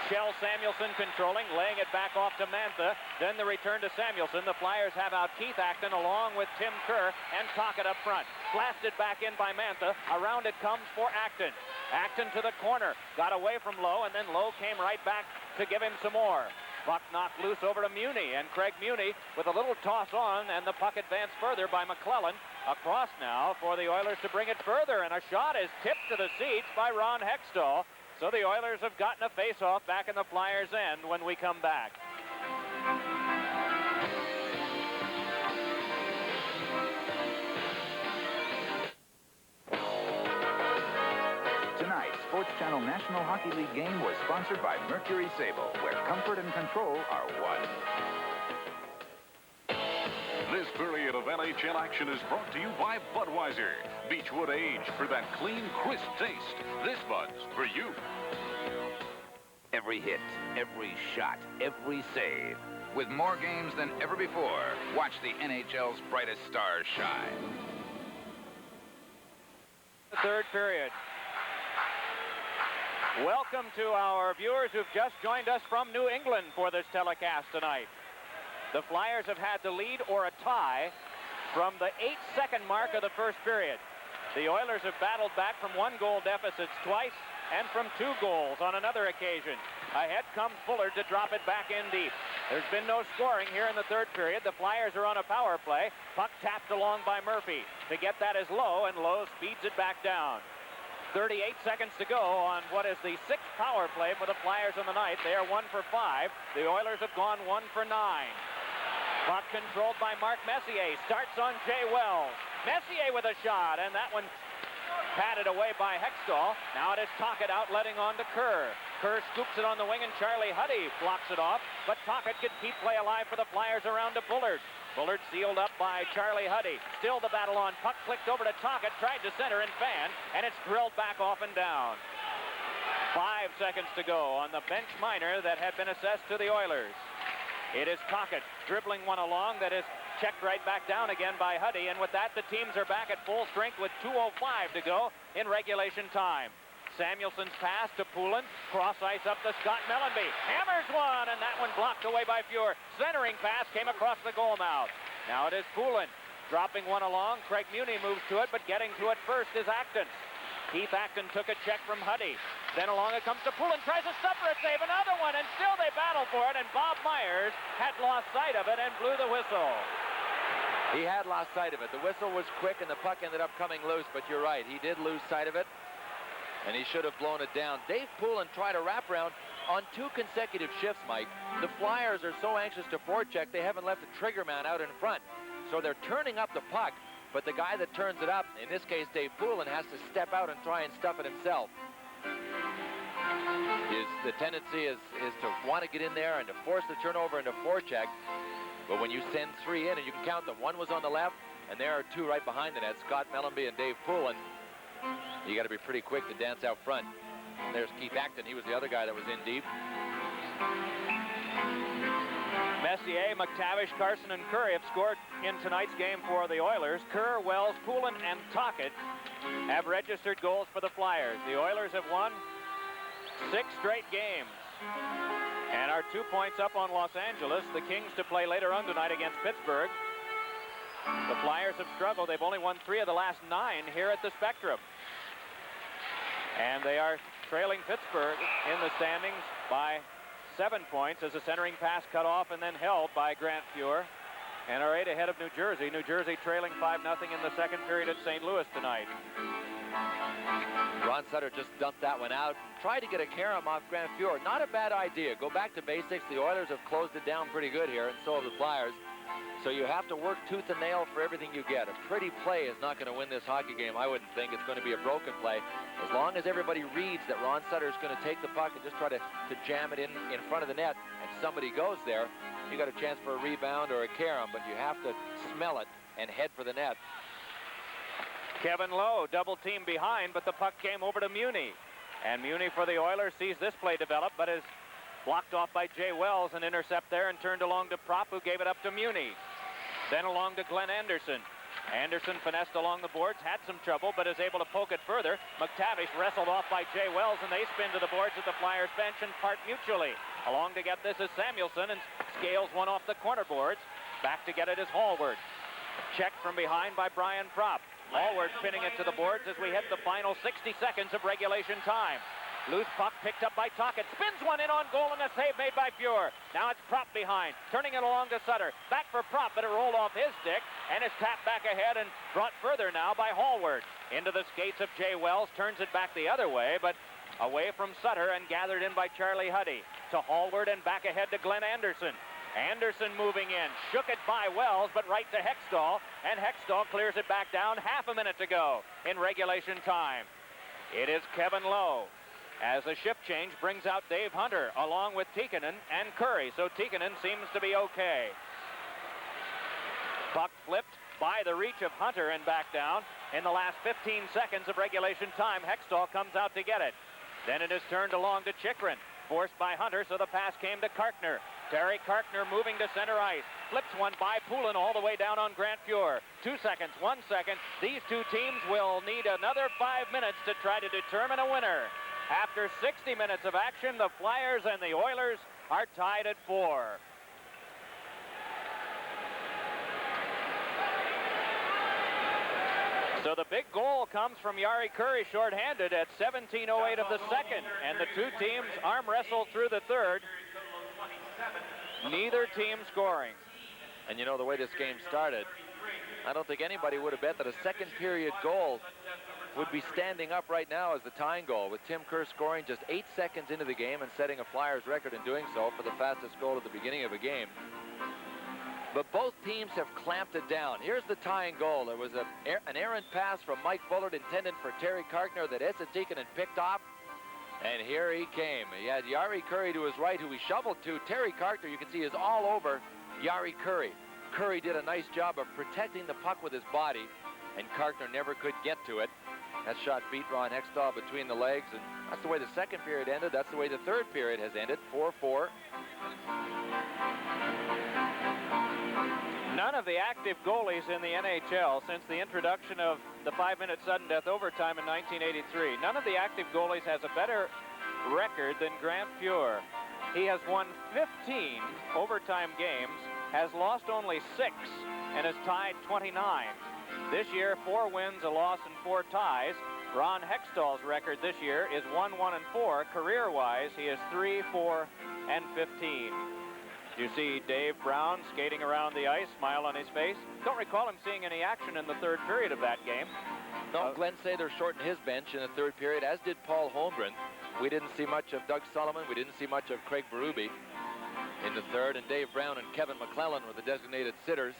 Kjell Samuelsson controlling, laying it back off to Mantha. Then the return to Samuelsson. The Flyers have out Keith Acton along with Tim Kerr and Tocchet up front. Blasted back in by Mantha. Around it comes for Acton. Acton to the corner. Got away from Lowe, and then Lowe came right back to give him some more. Puck knocked loose over to Muni, and Craig Muni with a little toss on, and the puck advanced further by McClellan. Across now for the Oilers to bring it further, and a shot is tipped to the seats by Ron Hextall. So the Oilers have gotten a face-off back in the Flyers' end when we come back. Tonight's Sports Channel National Hockey League game was sponsored by Mercury Sable, where comfort and control are one. This period of NHL action is brought to you by Budweiser. Beechwood aged for that clean, crisp taste. This Bud's for you. Every hit, every shot, every save. With more games than ever before, watch the NHL's brightest stars shine. The 3rd period. Welcome to our viewers who've just joined us from New England for this telecast tonight. The Flyers have had the lead or a tie from the 8-second mark of the first period. The Oilers have battled back from 1-goal deficits twice and from 2 goals on another occasion. Ahead comes Fuller to drop it back in deep. There's been no scoring here in the third period. The Flyers are on a power play. Puck tapped along by Murphy. To get that is Lowe, and Lowe speeds it back down. 38 seconds to go on what is the 6th power play for the Flyers on the night. They are 1 for 5. The Oilers have gone 1 for 9. Puck controlled by Mark Messier. Starts on Jay Wells. Messier with a shot, and that one patted away by Hextall. Now it is Tocchet out, letting on to Kerr. Kerr scoops it on the wing, and Charlie Huddy blocks it off. But Tocchet could keep play alive for the Flyers around to Bullard. Bullard sealed up by Charlie Huddy. Still the battle on. Puck flicked over to Tocchet. Tried to center and fan, and it's drilled back off and down. 5 seconds to go on the bench minor that had been assessed to the Oilers. It is Tocchet dribbling one along that is checked right back down again by Huddy, and with that the teams are back at full strength with 2:05 to go in regulation time. Samuelson's pass to Poulin, cross ice up to Scott Mellenby, hammers one, and that one blocked away by Fuhr. Centering pass came across the goal mouth. Now it is Poulin dropping one along. Craig Muni moves to it, but getting to it first is Acton. Keith Acton took a check from Huddy. Then along it comes to Poulin, tries a stopper save, another one, and still they battle for it, and Bob Myers had lost sight of it and blew the whistle. He had lost sight of it. The whistle was quick, and the puck ended up coming loose, but you're right. He did lose sight of it, and he should have blown it down. Dave Poulin tried a wraparound on 2 consecutive shifts, Mike. The Flyers are so anxious to forecheck, they haven't left a trigger man out in front. So they're turning up the puck, but the guy that turns it up, in this case Dave Poulin, has to step out and try and stuff it himself. The tendency is to want to get in there and to force the turnover and to forecheck. But when you send 3 in, and you can count them, 1 was on the left, and there are 2 right behind the net, Scott Mellenby and Dave Poulin. You got to be pretty quick to dance out front. And there's Keith Acton. He was the other guy that was in deep. Messier, McTavish, Carson, and Curry have scored in tonight's game for the Oilers. Kerr, Wells, Poulin, and Tocchet have registered goals for the Flyers. The Oilers have won 6 straight games and are 2 points up on Los Angeles. The Kings to play later on tonight against Pittsburgh. The Flyers have struggled. They've only won 3 of the last 9 here at the Spectrum. And they are trailing Pittsburgh in the standings by 7 points as a centering pass cut off and then held by Grant Fuhr, and are 8 ahead of New Jersey. New Jersey trailing 5-0 in the second period at St. Louis tonight. Ron Sutter just dumped that one out. Tried to get a carom off Grant Fuhr. Not a bad idea. Go back to basics. The Oilers have closed it down pretty good here, and so have the Flyers. So you have to work tooth and nail for everything you get. A pretty play is not going to win this hockey game, I wouldn't think. It's going to be a broken play. As long as everybody reads that Ron Sutter is going to take the puck and just try to jam it in front of the net, and somebody goes there, you got a chance for a rebound or a carom, but you have to smell it and head for the net. Kevin Lowe double team behind, but the puck came over to Muni. And Muni for the Oilers sees this play develop, but is blocked off by Jay Wells. An intercept there and turned along to Prop, who gave it up to Muni. Then along to Glenn Anderson. Anderson finessed along the boards, had some trouble, but is able to poke it further. McTavish wrestled off by Jay Wells, and they spin to the boards at the Flyers bench and part mutually. Along to get this is Samuelson, and scales one off the corner boards. Back to get it is Hallward. Checked from behind by Brian Prop. Hallward pinning it to the boards as we hit the final 60 seconds of regulation time. Loose puck picked up by Tocchet. Spins one in on goal, and a save made by Fuhr. Now it's Prop behind, turning it along to Sutter. Back for Prop, but it rolled off his stick, and is tapped back ahead and brought further now by Hallward. Into the skates of Jay Wells, turns it back the other way, but away from Sutter and gathered in by Charlie Huddy. To Hallward and back ahead to Glenn Anderson. Anderson moving in, shook it by Wells, but right to Hextall, and Hextall clears it back down. Half a minute to go in regulation time. It is Kevin Lowe, as a shift change brings out Dave Hunter along with Tikkanen and Curry, so Tikkanen seems to be okay. Puck flipped by the reach of Hunter and back down. In the last 15 seconds of regulation time, Hextall comes out to get it. Then it is turned along to Chychrun, forced by Hunter, so the pass came to Karkner. Terry Karkner moving to center ice. Flips one by Poulin all the way down on Grant Fuhr. 2 seconds, 1 second. These two teams will need another 5 minutes to try to determine a winner. After 60 minutes of action, the Flyers and the Oilers are tied at 4. So the big goal comes from Yari Curry shorthanded at 17:08 of the second, and the two teams arm wrestle through the third. Neither team scoring. And you know, the way this game started, I don't think anybody would have bet that a second period goal would be standing up right now as the tying goal, with Tim Kerr scoring just 8 seconds into the game and setting a Flyers record in doing so for the fastest goal at the beginning of a game. But both teams have clamped it down. Here's the tying goal. There was an errant pass from Mike Bullard intended for Terry Kartner that Esa Tikkanen picked off. And here he came. He had Yari Curry to his right, who he shoveled to. Terry Kartner, you can see, is all over Yari Curry. Curry did a nice job of protecting the puck with his body, and Kartner never could get to it. That shot beat Ron Hextall between the legs, and that's the way the second period ended. That's the way the third period has ended, 4-4. None of the active goalies in the NHL since the introduction of the 5-minute sudden death overtime in 1983. None of the active goalies has a better record than Grant Fuhr. He has won 15 overtime games, has lost only 6, and has tied 29. This year, 4 wins, a loss, and 4 ties. Ron Hextall's record this year is 1-1-4. Career-wise, he is 3-4-15. You see Dave Brown skating around the ice, smile on his face. Don't recall him seeing any action in the third period of that game. No, Glenn Sather shortened his bench in the third period, as did Paul Holmgren. We didn't see much of Doug Sullivan. We didn't see much of Craig Berube in the third, and Dave Brown and Kevin McClellan were the designated sitters.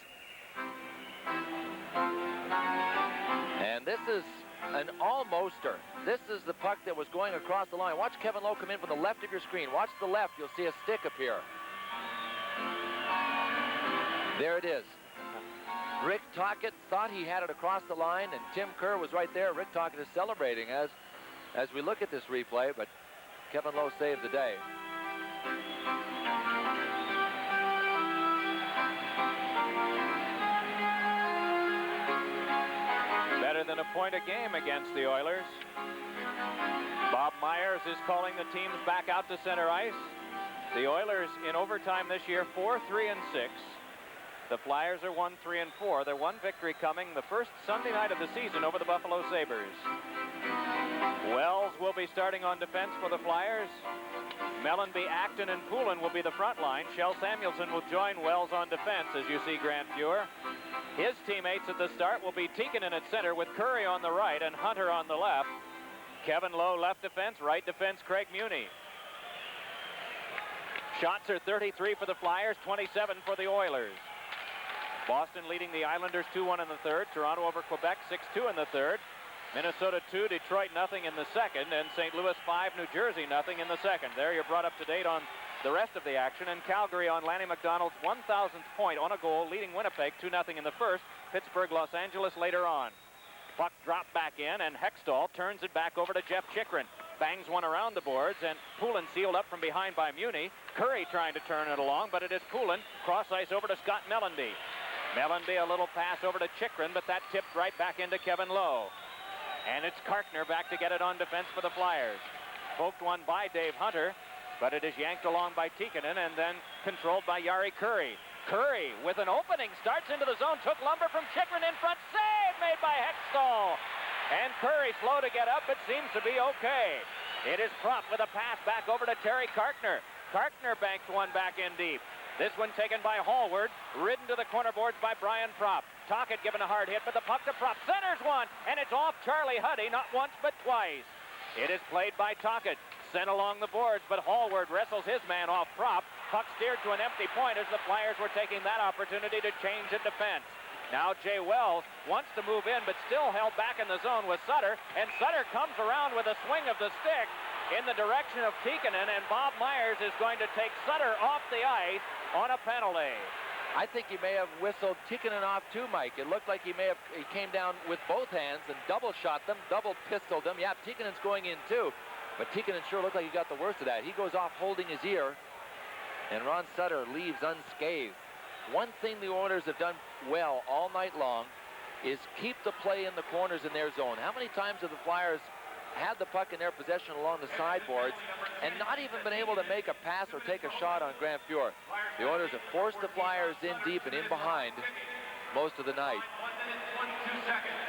And this is an almoster. This is the puck that was going across the line. Watch Kevin Lowe come in from the left of your screen. Watch the left. You'll see a stick appear. There it is. Rick Tocchet thought he had it across the line, and Tim Kerr was right there. Rick Tocchet is celebrating as we look at this replay, but Kevin Lowe saved the day. Better than a point a game against the Oilers. Bob Myers is calling the teams back out to center ice. The Oilers in overtime this year, 4-3-6. The Flyers are 1-3-4. Their one victory coming the first Sunday night of the season over the Buffalo Sabres. Wells will be starting on defense for the Flyers. Mellanby, Acton, and Poulin will be the front line. Shell Samuelson will join Wells on defense, as you see Grant Fuhr. His teammates at the start will be Tikkanen at center with Curry on the right and Hunter on the left. Kevin Lowe left defense, right defense Craig Muni. Shots are 33 for the Flyers, 27 for the Oilers. Boston leading the Islanders 2-1 in the third. Toronto over Quebec 6-2 in the third. Minnesota 2, Detroit nothing in the second, and St. Louis 5, New Jersey nothing in the second. There you're brought up to date on the rest of the action, and Calgary on Lanny McDonald's 1,000th point on a goal, leading Winnipeg 2-0 in the first. Pittsburgh, Los Angeles later on. Puck dropped back in, and Hextall turns it back over to Jeff Chikrin. Bangs one around the boards, and Poulin sealed up from behind by Muni. Curry trying to turn it along, but it is Poulin. Cross ice over to Scott Mellanby. Mellanby a little pass over to Chikrin, but that tipped right back into Kevin Lowe. And it's Kartner back to get it on defense for the Flyers. Poked one by Dave Hunter, but it is yanked along by Tikkanen and then controlled by Yari Curry. Curry with an opening, starts into the zone, took lumber from Chikrin in front. Save made by Hextall. And Curry slow to get up, but seems to be okay. It is Propp with a pass back over to Terry Kartner. Kartner banks one back in deep. This one taken by Hallward, ridden to the corner boards by Brian Propp. Tocchet given a hard hit, but the puck to Propp. Centers one, and it's off Charlie Huddy, not once but twice. It is played by Tocchet, sent along the boards, but Hallward wrestles his man off Propp. Puck steered to an empty point as the Flyers were taking that opportunity to change in defense. Now Jay Wells wants to move in, but still held back in the zone with Sutter, and Sutter comes around with a swing of the stick in the direction of Tikkanen, and Bob Myers is going to take Sutter off the ice on a penalty. I think he may have whistled Tikkanen off too, Mike. It looked like he came down with both hands and double shot them, double pistoled them. Yeah, Tikkanen's going in too, but Tikkanen sure looked like he got the worst of that. He goes off holding his ear, and Ron Sutter leaves unscathed. One thing the Oilers have done well all night long is keep the play in the corners in their zone. How many times have the Flyers had the puck in their possession along the sideboards and not even been able to make a pass or take a shot on Grand Fjord. The Oilers have forced the Flyers in deep and in behind most of the night. 1 minute, 22 seconds.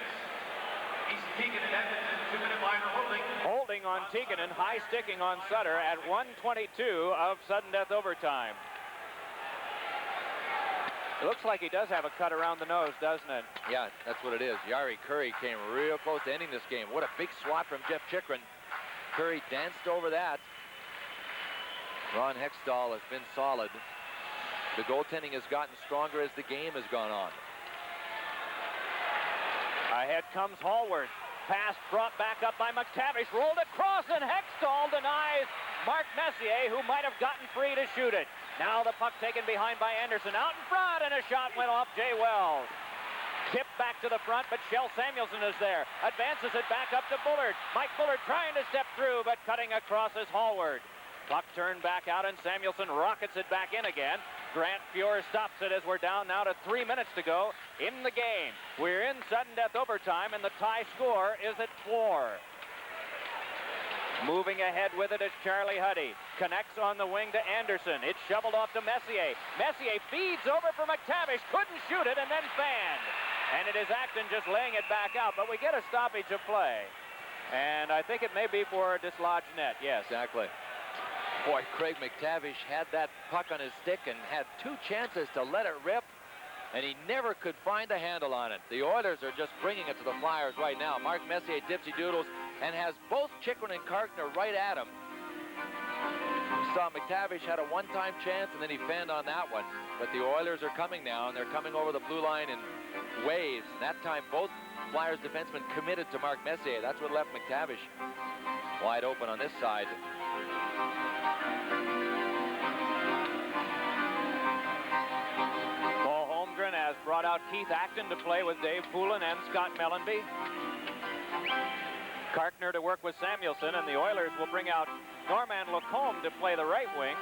East Teagan, Edmonton, 2-minute minor holding. Holding on Tikkanen, high sticking on Sutter at 1:22 of sudden death overtime. It looks like he does have a cut around the nose, doesn't it? Yeah, that's what it is. Yari Curry came real close to ending this game. What a big swat from Jeff Chikrin. Curry danced over that. Ron Hextall has been solid. The goaltending has gotten stronger as the game has gone on. Ahead comes Hallward. Pass brought back up by McTavish. Rolled across, and Hextall denies Mark Messier, who might have gotten free to shoot it. Now the puck taken behind by Anderson. Out in front, and a shot went off Jay Wells. Tipped back to the front, but Shell Samuelson is there. Advances it back up to Bullard. Mike Bullard trying to step through, but cutting across is Hallward. Puck turned back out, and Samuelson rockets it back in again. Grant Fuhr stops it as we're down now to 3 minutes to go in the game. We're in sudden death overtime, and the tie score is at 4. Moving ahead with it is Charlie Huddy. Connects on the wing to Anderson. It's shoveled off to Messier. Messier feeds over for McTavish. Couldn't shoot it and then fanned. And it is Acton just laying it back out. But we get a stoppage of play. And I think it may be for a dislodged net. Yes. Exactly. Boy, Craig McTavish had that puck on his stick and had 2 chances to let it rip. And he never could find a handle on it. The Oilers are just bringing it to the Flyers right now. Mark Messier dipsy doodles and has both Chikrin and Karkner right at him. We saw McTavish had a one-time chance, and then he fanned on that one. But the Oilers are coming now, and they're coming over the blue line in waves. That time, both Flyers defensemen committed to Mark Messier. That's what left McTavish wide open on this side. Paul Holmgren has brought out Keith Acton to play with Dave Poulin and Scott Mellenby. Karkner to work with Samuelson, and the Oilers will bring out Norman Lacombe to play the right wing.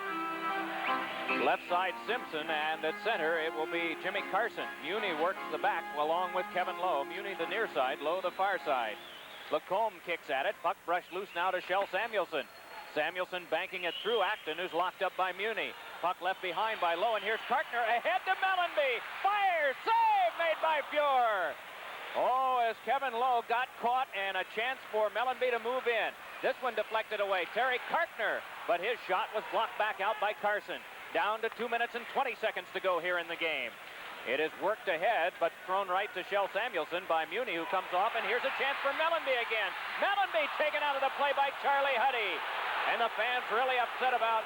Left side Simpson, and at center it will be Jimmy Carson. Muni works the back along with Kevin Lowe. Muni the near side, Lowe the far side. Lacombe kicks at it. Puck brushed loose now to Shell Samuelson. Samuelson banking it through Acton, who's locked up by Muni. Puck left behind by Lowe, and here's Karkner ahead to Mellenby. Fire! Save made by Fuhr. Oh, as Kevin Lowe got caught, and a chance for Mellenby to move in. This one deflected away. Terry Karkner, but his shot was blocked back out by Carson. Down to 2 minutes and 20 seconds to go here in the game. It is worked ahead, but thrown right to Shell Samuelson by Muni, who comes off, and here's a chance for Mellenby again. Mellenby taken out of the play by Charlie Huddy. And the fans really upset about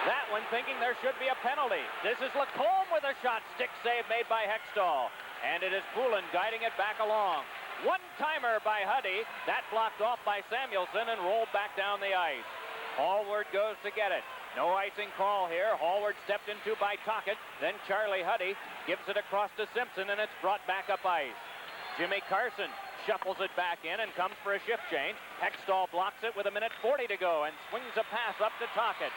that one, thinking there should be a penalty. This is Lacombe with a shot. Stick save made by Hextall. And it is Poulin guiding it back along. One-timer by Huddy. That blocked off by Samuelson and rolled back down the ice. Hallward goes to get it. No icing call here. Hallward stepped into by Tocchet. Then Charlie Huddy gives it across to Simpson, and it's brought back up ice. Jimmy Carson shuffles it back in and comes for a shift change. Hextall blocks it with 1:40 to go and swings a pass up to Tocchet.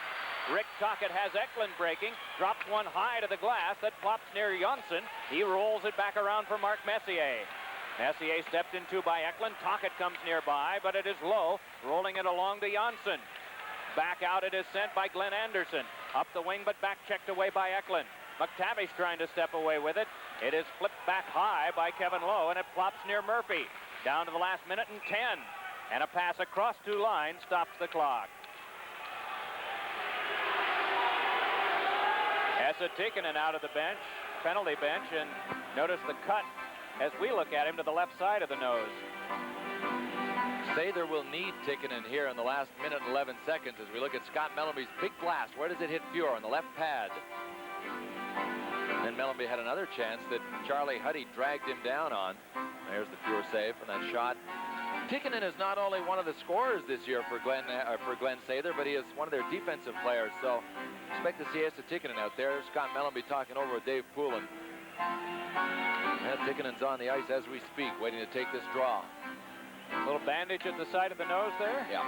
Rick Tocchet has Eklund breaking, drops one high to the glass that flops near Jonsson. He rolls it back around for Mark Messier. Messier stepped into by Eklund. Tocchet comes nearby, but it is Lowe, rolling it along to Jonsson. Back out it is sent by Glenn Anderson. Up the wing, but back checked away by Eklund. McTavish trying to step away with it. It is flipped back high by Kevin Lowe, and it flops near Murphy. Down to the last minute and 10. And a pass across 2 lines stops the clock. Esa Tikkanen out of the bench, penalty bench, and notice the cut as we look at him to the left side of the nose. Sather will need Tikkanen here in the last minute and 11 seconds as we look at Scott Mellenby's big blast. Where does it hit Fuhr? On the left pad. And then Mellenby had another chance that Charlie Huddy dragged him down on. There's the Fuhr save from that shot. Tikkanen is not only one of the scorers this year for Glenn Sather, but he is one of their defensive players. So expect to see Esa Tikkanen out there. Scott Mellenby talking over with Dave Poulin. And Tikkanen's on the ice as we speak, waiting to take this draw. A little bandage at the side of the nose there. Yeah.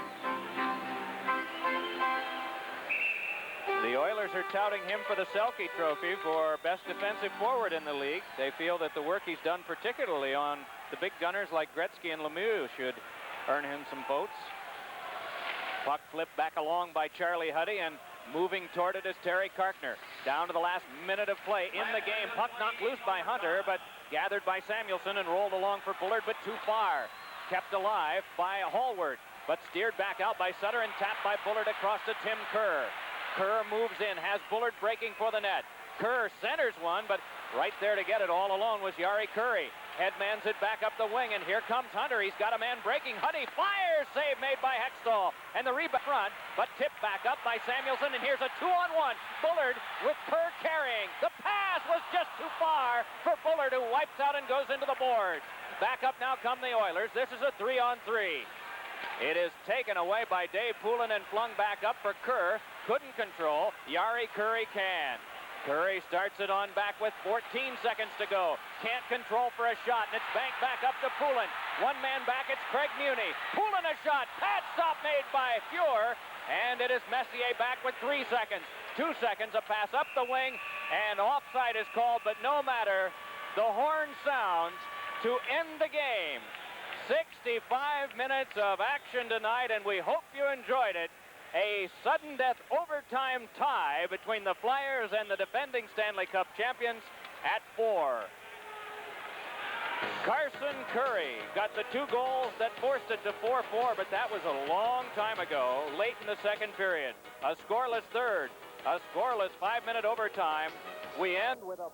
The Oilers are touting him for the Selke Trophy for best defensive forward in the league. They feel that the work he's done, particularly on the big gunners like Gretzky and Lemieux, should earn him some votes. Puck flipped back along by Charlie Huddy, and moving toward it is Terry Karkner. Down to the last minute of play in the game. Puck knocked loose by Hunter, but gathered by Samuelson and rolled along for Bullard, but too far. Kept alive by Hallward, but steered back out by Sutter and tapped by Bullard across to Tim Kerr. Kerr moves in, has Bullard breaking for the net. Kerr centers one, but right there to get it all alone was Yari Curry. Headmans it back up the wing, and here comes Hunter. He's got a man breaking. Huddy fires, save made by Hextall. And the rebound front, but tipped back up by Samuelson, and here's a 2-on-1. Bullard with Kerr carrying. The pass was just too far for Bullard, who wipes out and goes into the boards. Back up now come the Oilers. This is a 3-on-3. It is taken away by Dave Poulin and flung back up for Kerr. Couldn't control. Yari Curry can. Curry starts it on back with 14 seconds to go. Can't control for a shot, and it's banked back up to Poulin. One man back, it's Craig Muni. Poulin a shot. Pad stop made by Fuhr, and it is Messier back with 3 seconds. 2 seconds, a pass up the wing, and offside is called, but no matter. The horn sounds to end the game. 65 minutes of action tonight, and we hope you enjoyed it. A sudden death overtime tie between the Flyers and the defending Stanley Cup champions at 4. Carson Curry got the 2 goals that forced it to 4-4, but that was a long time ago, late in the second period. A scoreless third, a scoreless 5-minute overtime. We end with a